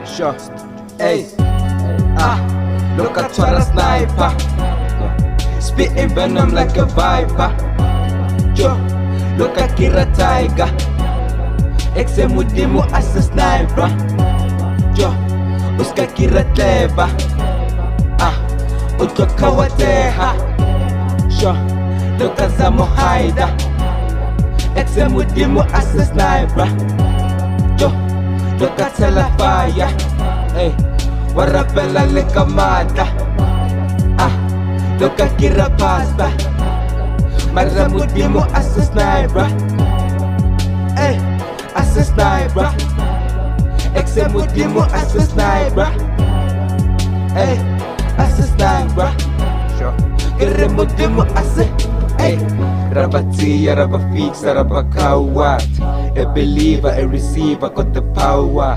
Sure. Hey. Look at Twara sniper. Spitting venom like a viper. Yo. Look at Kira Tiger. Exemudimu as a sniper. Yo. Uska Kira Teba. Utoka wateha. Sure. Look at Zamo Haida. Exemudimu as a sniper. Yo. Look at Telefire. Hey. Warabella Likamada. Look at Kira Pasta. Maramudimu as a sniper. Hey. As a sniper. Exemudimu as a sniper. Hey. As a sniper. Sure. Keremudimu as a. Hey. Rabatia, Rabafix, Rabakawat. A believer, a receiver, got the power.